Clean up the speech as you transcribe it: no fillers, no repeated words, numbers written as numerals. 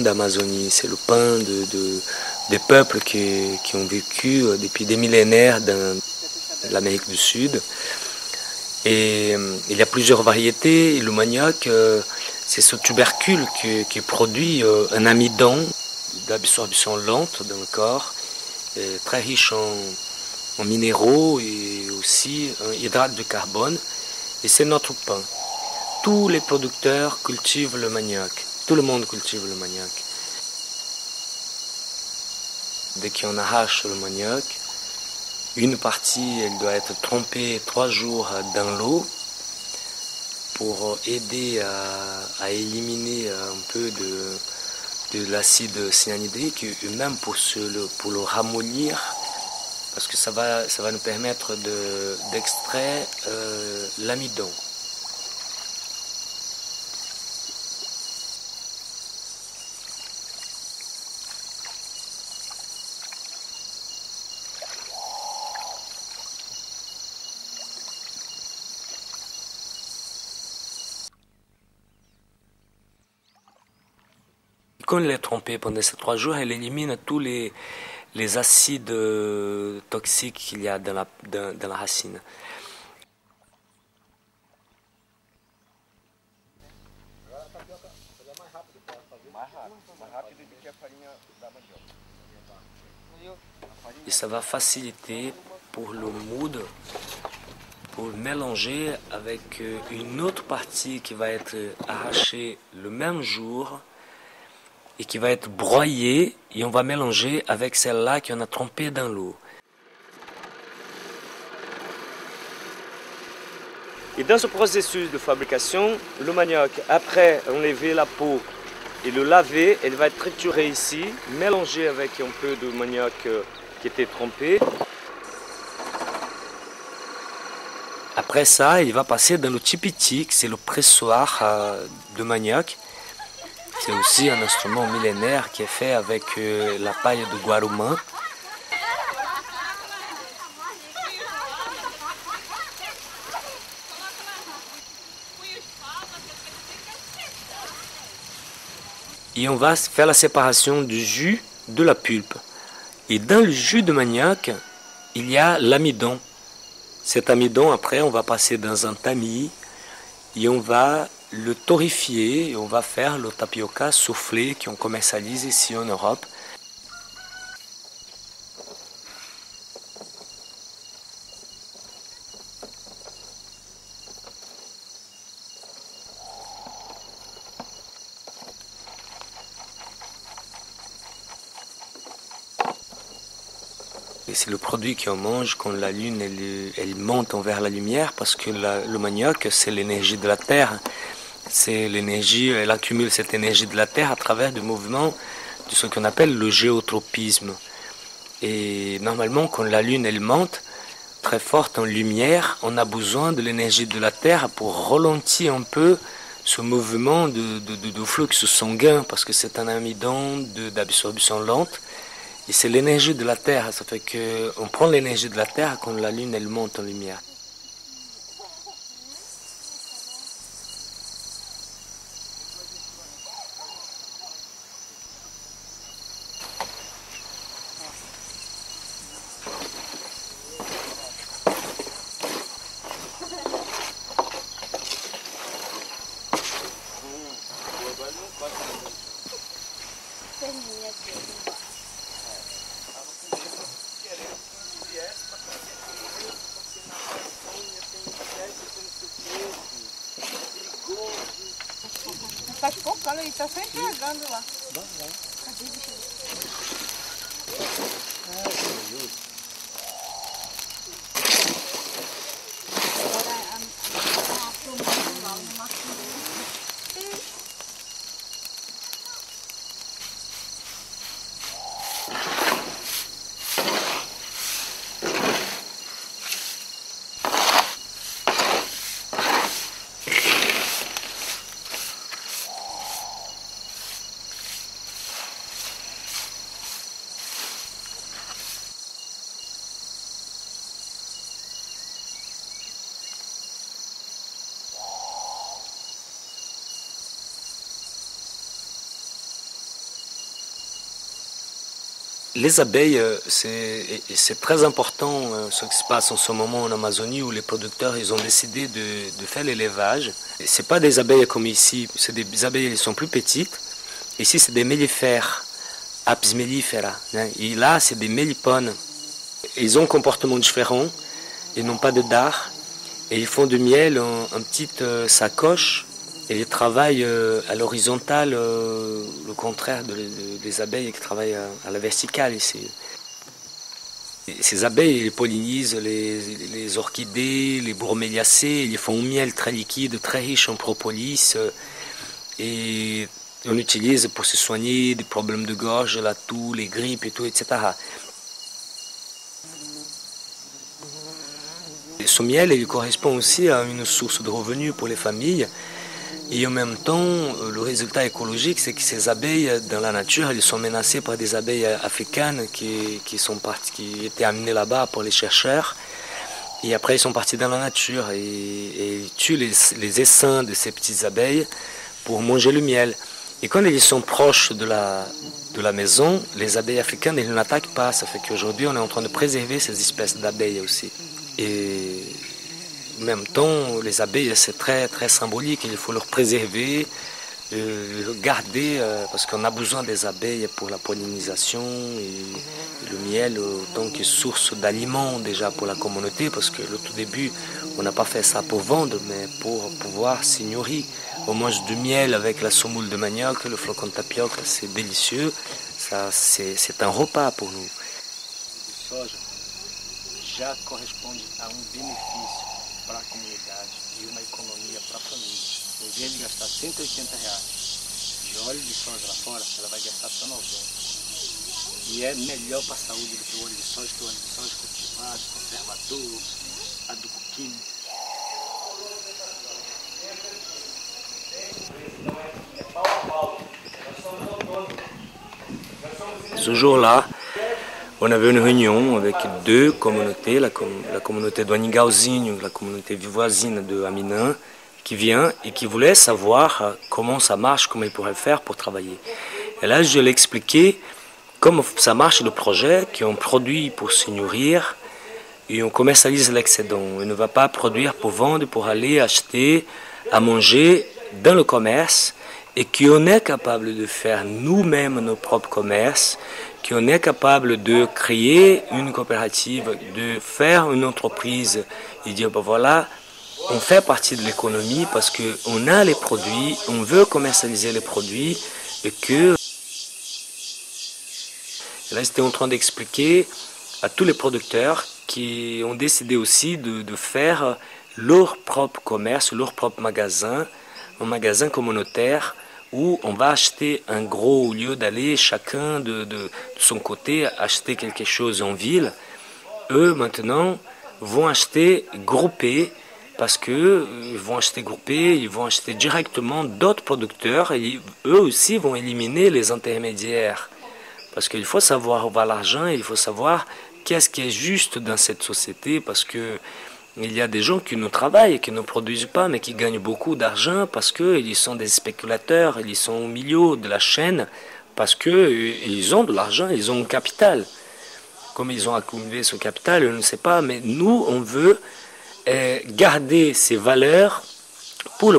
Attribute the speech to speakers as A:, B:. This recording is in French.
A: d'Amazonie, c'est le pain des peuples qui ont vécu depuis des millénaires dans l'Amérique du Sud. Et il y a plusieurs variétés. Et le manioc, c'est ce tubercule qui produit un amidon d'absorption lente dans le corps, très riche en minéraux et aussi en hydrate de carbone. Et c'est notre pain. Tous les producteurs cultivent le manioc. Tout le monde cultive le manioc. Dès qu'on arrache le manioc, une partie elle doit être trempée 3 jours dans l'eau pour aider à éliminer un peu de l'acide cyanhydrique et même pour le ramollir, parce que ça va nous permettre d'extraire l'amidon. Quand elle est trempée pendant ces 3 jours, elle élimine tous les acides toxiques qu'il y a dans la racine. Et ça va faciliter pour le moule, pour le mélanger avec une autre partie qui va être arrachée le même jour et qui va être broyée, et on va mélanger avec celle-là qu'on a trempée dans l'eau. Et dans ce processus de fabrication, le manioc, après enlever la peau et le laver, elle va être triturée ici, mélangée avec un peu de manioc qui était trempé. Après ça, il va passer dans le tipitique, c'est le pressoir de manioc. C'est aussi un instrument millénaire qui est fait avec la paille de Guarumã. Et on va faire la séparation du jus de la pulpe. Et dans le jus de manioc, il y a l'amidon. Cet amidon, après, on va passer dans un tamis et on va le torréfier et on va faire le tapioca soufflé qu'on commercialise ici en Europe. Et c'est le produit qu'on mange quand la lune elle monte vers la lumière, parce que le manioc, c'est l'énergie de la terre. C'est l'énergie, elle accumule cette énergie de la terre à travers du mouvement de ce qu'on appelle le géotropisme. Et normalement, quand la lune elle monte très forte en lumière, on a besoin de l'énergie de la terre pour ralentir un peu ce mouvement de flux sanguin, parce que c'est un amidon d'absorption lente. Et c'est l'énergie de la Terre, ça fait qu'on prend l'énergie de la Terre quand la Lune elle monte en lumière.
B: Faz pouco, olha aí, tá sempre regando lá.
A: Les abeilles, c'est très important ce qui se passe en ce moment en Amazonie où les producteurs ils ont décidé de faire l'élevage. Ce n'est pas des abeilles comme ici, c'est des abeilles qui sont plus petites. Ici, c'est des mellifères, Apis mellifera. Hein. Et là, c'est des mellipones. Ils ont un comportement différent, ils n'ont pas de dard. Et ils font du miel en petite sacoche. Et ils travaillent à l'horizontale, le contraire des abeilles qui travaillent à la verticale ici. Et ces abeilles, ils pollinisent les orchidées, les broméliacées, ils font un miel très liquide, très riche en propolis. Et on l'utilise pour se soigner des problèmes de gorge, la toux, les grippes et tout, etc. Et ce miel, il correspond aussi à une source de revenus pour les familles. Et en même temps, le résultat écologique, c'est que ces abeilles dans la nature, elles sont menacées par des abeilles africaines qui étaient amenées là-bas pour les chercheurs. Et après, ils sont partis dans la nature et ils tuent les essaims de ces petites abeilles pour manger le miel. Et quand ils sont proches de la maison, les abeilles africaines, elles n'attaquent pas. Ça fait qu'aujourd'hui, on est en train de préserver ces espèces d'abeilles aussi. Et en même temps, les abeilles, c'est très, très symbolique. Il faut leur préserver, garder, parce qu'on a besoin des abeilles pour la pollinisation et le miel autant que source d'aliments déjà pour la communauté, parce que le tout début, on n'a pas fait ça pour vendre, mais pour pouvoir s'y nourrir. On mange du miel avec la semoule de manioc, le flocon de tapioca, c'est délicieux. Ça, c'est un repas pour nous. Já corresponde a benefício para a comunidade e uma economia para a família. Em vez de gastar R$180 de óleo de soja lá fora, ela vai gastar só 90. E é melhor para a saúde do que o óleo de soja, que o óleo de soja cultivado, conservador, adubo químico. Ce jour-là, on avait une réunion avec deux communautés, la communauté d'Ouanigaozinho, la communauté voisine de Aminan, qui vient et qui voulait savoir comment ça marche, comment ils pourraient faire pour travailler. Et là, je l'ai expliqué comment ça marche le projet, qu'on produit pour se nourrir et on commercialise l'excédent. On ne va pas produire pour vendre, pour aller acheter à manger dans le commerce et qu'on est capable de faire nous-mêmes nos propres commerces, qu'on est capable de créer une coopérative, de faire une entreprise et dire ben voilà, on fait partie de l'économie parce qu'on a les produits, on veut commercialiser les produits et que... Et là, j'étais en train d'expliquer à tous les producteurs qui ont décidé aussi de faire leur propre commerce, leur propre magasin, un magasin communautaire où on va acheter un gros, au lieu d'aller chacun de son côté acheter quelque chose en ville. Eux, maintenant, vont acheter groupés parce qu'ils vont acheter groupés, ils vont acheter directement d'autres producteurs et eux aussi vont éliminer les intermédiaires. Parce qu'il faut savoir où va l'argent et il faut savoir qu'est-ce qui est juste dans cette société parce que il y a des gens qui ne travaillent, qui ne produisent pas, mais qui gagnent beaucoup d'argent parce qu'ils sont des spéculateurs, ils sont au milieu de la chaîne, parce qu'ils ont de l'argent, ils ont un capital. Comme ils ont accumulé ce capital, je ne sais pas, mais nous, on veut garder ces valeurs pour le